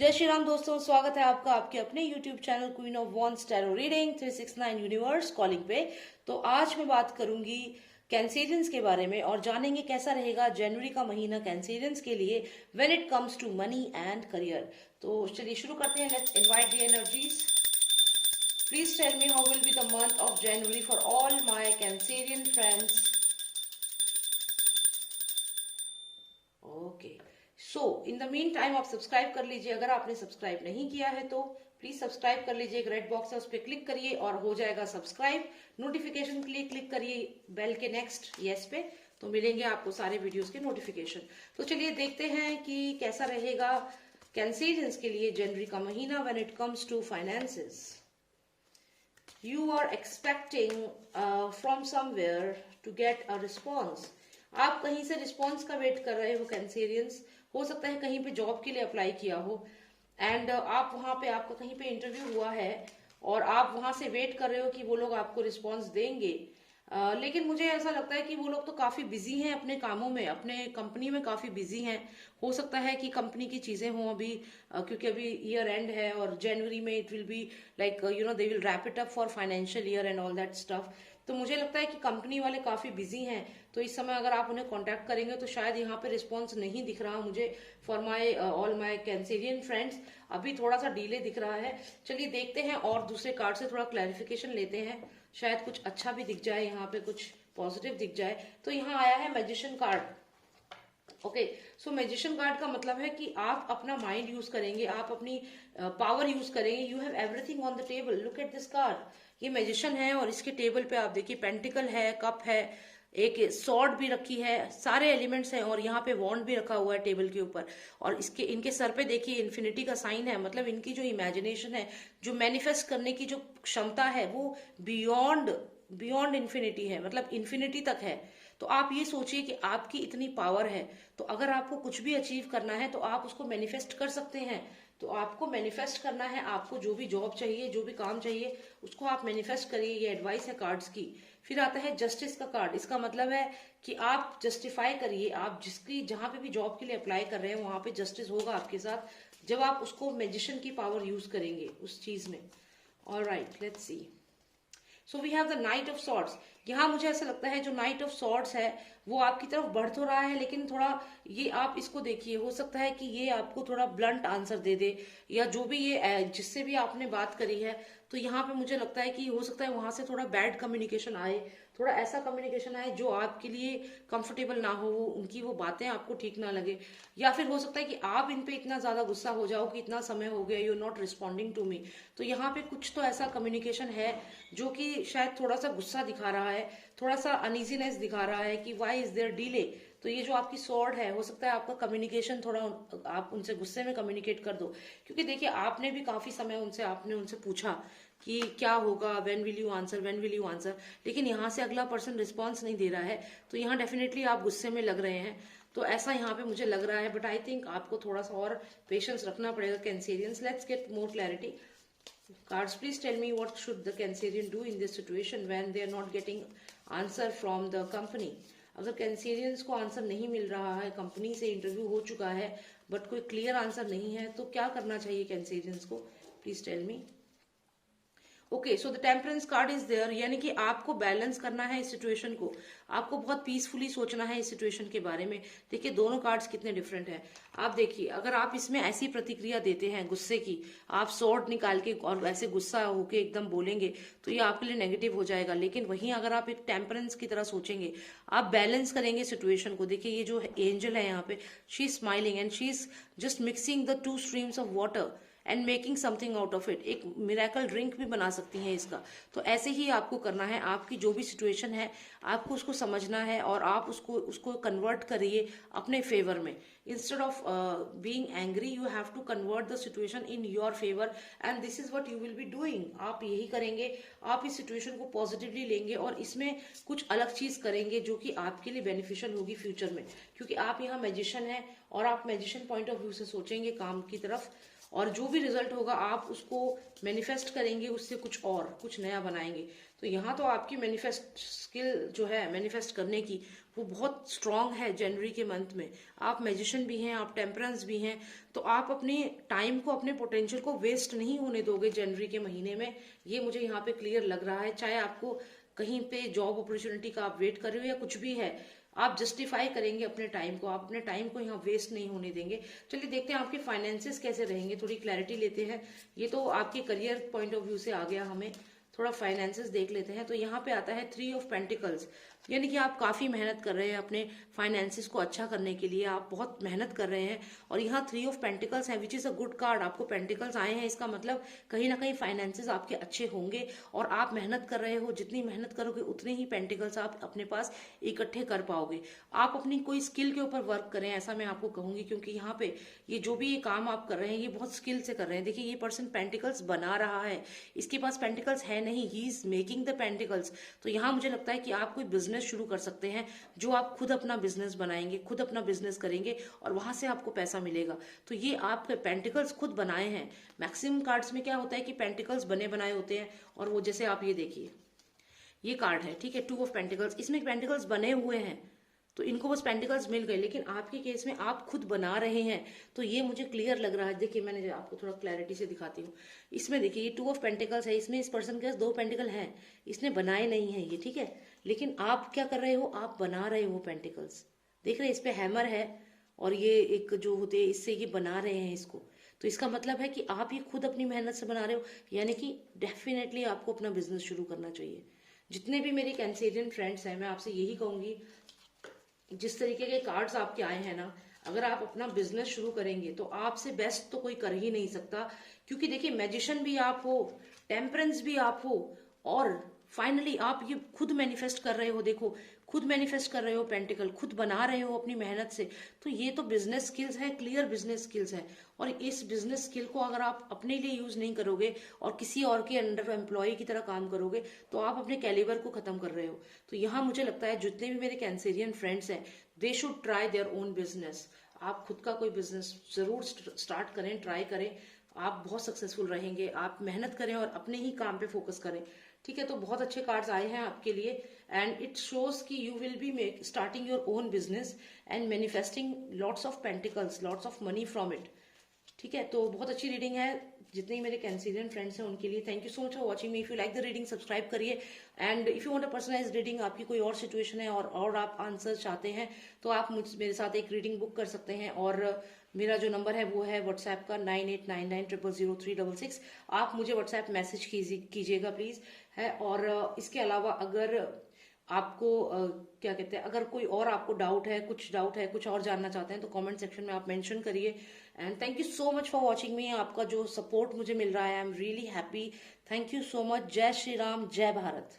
जय श्री राम दोस्तों, स्वागत है आपका आपके अपने YouTube channel queen of wands tarot reading 369 universe calling पे। तो आज मैं बात करूंगी कैंसेरियंस के बारे में और जानेंगे कैसा रहेगा जनवरी का महीना कैंसेरियंस के लिए when it comes to money and career. तो चलिए शुरू करते हैं। Let's invite the energies. Please tell me how will be the month of January for all my Cancerian friends. Okay, so in the meantime आप subscribe कर लीजिए। अगर आपने सब्सक्राइब नहीं किया है तो प्लीज सब्सक्राइब कर लीजिए। एक रेड बॉक्स है, उस पर क्लिक करिए और हो जाएगा सब्सक्राइब। नोटिफिकेशन के लिए क्लिक करिए बेल के नेक्स्ट यस पे, तो मिलेंगे आपको सारे वीडियोस के नोटिफिकेशन। तो चलिए देखते हैं कि कैसा रहेगा कैंसेरियंस के लिए जनवरी का महीना when it comes to finances. You are expecting from somewhere to get a response. आप कहीं से रिस्पॉन्स का वेट कर रहे हो कैंसेरियंस। हो सकता है कहीं पे जॉब के लिए अप्लाई किया हो एंड आप वहां पे आपका कहीं पे इंटरव्यू हुआ है और आप वहां से वेट कर रहे हो कि वो लोग आपको रिस्पॉन्स देंगे। लेकिन मुझे ऐसा लगता है कि वो लोग तो काफी बिजी हैं अपने कामों में, अपने कंपनी में काफी बिजी हैं। हो सकता है कि कंपनी की चीजें हों अभी, क्योंकि अभी ईयर एंड है और जनवरी में it will be like they will wrap it up for financial year and all that stuff. तो मुझे लगता है कि कंपनी वाले काफी बिजी हैं, तो इस समय अगर आप उन्हें कांटेक्ट करेंगे तो शायद यहाँ पे रिस्पॉन्स नहीं दिख रहा मुझे for my all my Cancerian friends. अभी थोड़ा सा डिले दिख रहा है। चलिए देखते हैं और दूसरे कार्ड से थोड़ा क्लैरिफिकेशन लेते हैं, शायद कुछ अच्छा भी दिख जाए, यहाँ पे कुछ पॉजिटिव दिख जाए। तो यहाँ आया है मैजिशियन कार्ड। ओके, सो मैजिशियन कार्ड का मतलब है कि आप अपना माइंड यूज करेंगे, आप अपनी पावर यूज करेंगे। You have everything on the table, look at this card. ये मैजिशियन है और इसके टेबल पे आप देखिए पेंटिकल है, कप है, एक सॉर्ड भी रखी है, सारे एलिमेंट्स हैं और यहाँ पे वॉन्ड भी रखा हुआ है टेबल के ऊपर। और इसके इनके सर पे देखिए इन्फिनिटी का साइन है, मतलब इनकी जो इमेजिनेशन है, जो मैनिफेस्ट करने की जो क्षमता है वो बियॉन्ड बियॉन्ड इन्फिनिटी है, मतलब इन्फिनिटी तक है। तो आप ये सोचिए कि आपकी इतनी पावर है, तो अगर आपको कुछ भी अचीव करना है तो आप उसको मैनिफेस्ट कर सकते हैं। तो आपको मैनिफेस्ट करना है, आपको जो भी जॉब चाहिए, जो भी काम चाहिए, उसको आप मैनिफेस्ट करिए। ये एडवाइस है कार्ड्स की। फिर आता है जस्टिस का कार्ड। इसका मतलब है कि आप जस्टिफाई करिए, आप जिसकी जहां पे भी जॉब के लिए अप्लाई कर रहे हैं वहां पे जस्टिस होगा आपके साथ जब आप उसको मैजिशियन की पावर यूज करेंगे उस चीज में। Alright, let's see. So we have the knight of swords. यहाँ मुझे ऐसा लगता है जो नाइट ऑफ सॉर्ड्स है वो आपकी तरफ बढ़ तो रहा है, लेकिन थोड़ा ये आप इसको देखिए, हो सकता है कि ये आपको थोड़ा ब्लंट आंसर दे दे, या जो भी ये जिससे भी आपने बात करी है, तो यहाँ पे मुझे लगता है कि हो सकता है वहां से थोड़ा बैड कम्युनिकेशन आए, थोड़ा ऐसा कम्युनिकेशन आए जो आपके लिए कंफर्टेबल ना हो, वो उनकी वो बातें आपको ठीक ना लगे। या फिर हो सकता है कि आप इन पे इतना ज्यादा गुस्सा हो जाओ कि इतना समय हो गया, you not responding to me. तो यहाँ पे कुछ तो ऐसा कम्युनिकेशन है जो कि शायद थोड़ा सा गुस्सा दिखा रहा है, थोड़ा सा अनइजीनेस दिखा रहा है कि व्हाई इज देयर डिले। तो ये जो आपकी स्वॉर्ड है, हो सकता है आपका कम्युनिकेशन थोड़ा आप उनसे गुस्से में कम्युनिकेट कर दो, क्योंकि देखिए आपने भी काफी समय आपने उनसे पूछा कि क्या होगा, when will you answer, when will you answer, लेकिन यहाँ से अगला पर्सन रिस्पॉन्स नहीं दे रहा है। तो यहाँ डेफिनेटली आप गुस्से में लग रहे हैं, तो ऐसा यहाँ पे मुझे लग रहा है। बट आई थिंक आपको थोड़ा सा और पेशेंस रखना पड़ेगा Cancerians. Let's get more clarity. Cards, please tell me what should the Cancerian do in this situation when they are not getting answer from the company. अगर कैंसेरियंस को answer नहीं मिल रहा है, कंपनी से इंटरव्यू हो चुका है बट कोई क्लियर आंसर नहीं है, तो क्या करना चाहिए कैंसेरियंस को? Please tell me. Okay, so the temperance card is there, यानी कि आपको बैलेंस करना है इस सिचुएशन को, आपको बहुत पीसफुली सोचना है इस सिचुएशन के बारे में। देखिए दोनों कार्ड्स कितने डिफरेंट हैं। आप देखिए, अगर आप इसमें ऐसी प्रतिक्रिया देते हैं गुस्से की, आप सॉर्ड निकाल के और वैसे गुस्सा होके एकदम बोलेंगे, तो ये आपके लिए नेगेटिव हो जाएगा। लेकिन वहीं अगर आप एक टेम्परेंस की तरह सोचेंगे, आप बैलेंस करेंगे सिचुएशन को। देखिए ये जो एंजल है यहाँ पे, she is smiling and she is just mixing the two streams of water and making something out of it. एक मिरेकल ड्रिंक भी बना सकती हैं इसका। तो ऐसे ही आपको करना है, आपकी जो भी सिचुएशन है आपको उसको समझना है और आप उसको उसको कन्वर्ट करिए अपने फेवर में। Instead of being angry, you have to convert the situation in your favour and this is what you will be doing. आप यही करेंगे, आप इस सिचुएशन को पॉजिटिवली लेंगे और इसमें कुछ अलग चीज करेंगे जो कि आपके लिए बेनिफिशियल होगी फ्यूचर में, क्योंकि आप यहाँ मैजिशियन है और आप मैजिशियन पॉइंट ऑफ व्यू से सोचेंगे काम की तरफ। और जो भी रिजल्ट होगा आप उसको मैनिफेस्ट करेंगे, उससे कुछ नया बनाएंगे। तो यहाँ तो आपकी मैनिफेस्ट स्किल जो है मैनिफेस्ट करने की वो बहुत स्ट्रांग है जनवरी के मंथ में। आप मैजिशियन भी हैं, आप टेम्परेंस भी हैं, तो आप अपने टाइम को, अपने पोटेंशियल को वेस्ट नहीं होने दोगे जनवरी के महीने में। ये मुझे यहाँ पे क्लियर लग रहा है। चाहे आपको कहीं पे जॉब अपॉर्चुनिटी का आप वेट कर रहे हो या कुछ भी है, आप जस्टिफाई करेंगे अपने टाइम को, आप अपने टाइम को यहाँ वेस्ट नहीं होने देंगे। चलिए देखते हैं आपके फाइनेंसेस कैसे रहेंगे, थोड़ी क्लैरिटी लेते हैं। ये तो आपके करियर पॉइंट ऑफ व्यू से आ गया, हमें थोड़ा फाइनेंसेस देख लेते हैं। तो यहाँ पे आता है 3 ऑफ पेंटिकल्स, यानी कि आप काफी मेहनत कर रहे हैं अपने फाइनेंसेस को अच्छा करने के लिए, आप बहुत मेहनत कर रहे हैं। और यहाँ 3 ऑफ पेंटिकल्स है, which is a good card. आपको पेंटिकल्स आए हैं, इसका मतलब कहीं ना कहीं फाइनेंसेस आपके अच्छे होंगे और आप मेहनत कर रहे हो। जितनी मेहनत करोगे उतने ही पेंटिकल्स आप अपने पास इकट्ठे कर पाओगे। आप अपनी कोई स्किल के ऊपर वर्क करें, ऐसा मैं आपको कहूंगी, क्योंकि यहाँ पे ये जो भी ये काम आप कर रहे हैं ये बहुत स्किल से कर रहे हैं। देखिए ये पर्सन पेंटिकल्स बना रहा है, इसके पास पेंटिकल्स है नहीं, he is making the pentacles. तो यहाँ मुझे लगता है कि आप कोई बिजनेस शुरू कर सकते हैं, जो आप खुद अपना बिजनेस बनाएंगे, खुद अपना बिजनेस करेंगे और वहां से आपको पैसा मिलेगा। तो ये आप पेंटिकल्स खुद बनाए हैं। मैक्सिमम कार्ड्स में क्या होता है कि पेंटिकल्स बने बनाए होते हैं, और वो जैसे आप ये देखिए, ये कार्ड है, ठीक है, 2 ऑफ पेंटिकल्स, इसमें पेंटिकल्स बने हुए हैं, तो इनको बस पेंटिकल्स मिल गए। लेकिन आपके केस में आप खुद बना रहे हैं, तो ये मुझे क्लियर लग रहा है। देखिए मैंने आपको थोड़ा क्लैरिटी से दिखाती हूँ। इसमें देखिए ये 2 ऑफ पेंटिकल्स है, इसमें इस पर्सन के पास 2 पेंटिकल हैं, इसने बनाए नहीं है ये, ठीक है। लेकिन आप क्या कर रहे हो, आप बना रहे हो पेंटिकल्स। देख रहे हैं इस पे हैमर है और ये एक जो होते हैं इससे ये बना रहे हैं इसको। तो इसका मतलब है कि आप ये खुद अपनी मेहनत से बना रहे हो, यानी कि डेफिनेटली आपको अपना बिजनेस शुरू करना चाहिए। जितने भी मेरे कैंसेरियन फ्रेंड्स हैं, मैं आपसे यही कहूंगी, जिस तरीके के कार्ड्स आपके आए हैं ना, अगर आप अपना बिजनेस शुरू करेंगे तो आपसे बेस्ट तो कोई कर ही नहीं सकता। क्योंकि देखिए मैजिशियन भी आप हो, टेम्परेंस भी आप हो, और फाइनली आप ये खुद मैनिफेस्ट कर रहे हो। देखो खुद मैनिफेस्ट कर रहे हो, पेंटिकल खुद बना रहे हो अपनी मेहनत से। तो ये तो बिजनेस स्किल्स है, क्लियर बिजनेस स्किल्स है। और इस बिजनेस स्किल को अगर आप अपने लिए यूज नहीं करोगे और किसी और के अंडर एम्प्लॉय की तरह काम करोगे, तो आप अपने कैलिबर को खत्म कर रहे हो। तो यहाँ मुझे लगता है जितने भी मेरे कैंसेरियन फ्रेंड्स हैं, they should try their own business. आप खुद का कोई बिजनेस जरूर स्टार्ट करें, ट्राई करें, आप बहुत सक्सेसफुल रहेंगे। आप मेहनत करें और अपने ही काम पे फोकस करें, ठीक है। तो बहुत अच्छे कार्ड्स आए हैं आपके लिए, एंड इट शोज कि you will be make starting your own business and manifesting lots of pentacles, lots of money from it, ठीक है। तो बहुत अच्छी रीडिंग है। जितने ही मेरे कैंसेरियन फ्रेंड्स हैं उनके लिए thank you so much for watching me. If you like the reading subscribe करिए, and if you want a personalised reading, आपकी कोई और सिचुएशन है और आप आंसर चाहते हैं, तो आप मेरे साथ एक रीडिंग बुक कर सकते हैं। और मेरा जो नंबर है वो है व्हाट्सएप का 9899000366। आप मुझे व्हाट्सएप मैसेज कीजिएगा प्लीज, है। और इसके अलावा अगर आपको क्या कहते हैं, अगर कोई और आपको डाउट है, कुछ और जानना चाहते हैं, तो कमेंट सेक्शन में आप मेंशन करिए। And thank you so much for watching मी। आपका जो सपोर्ट मुझे मिल रहा है, I am really happy. Thank you so much. जय श्री राम, जय भारत।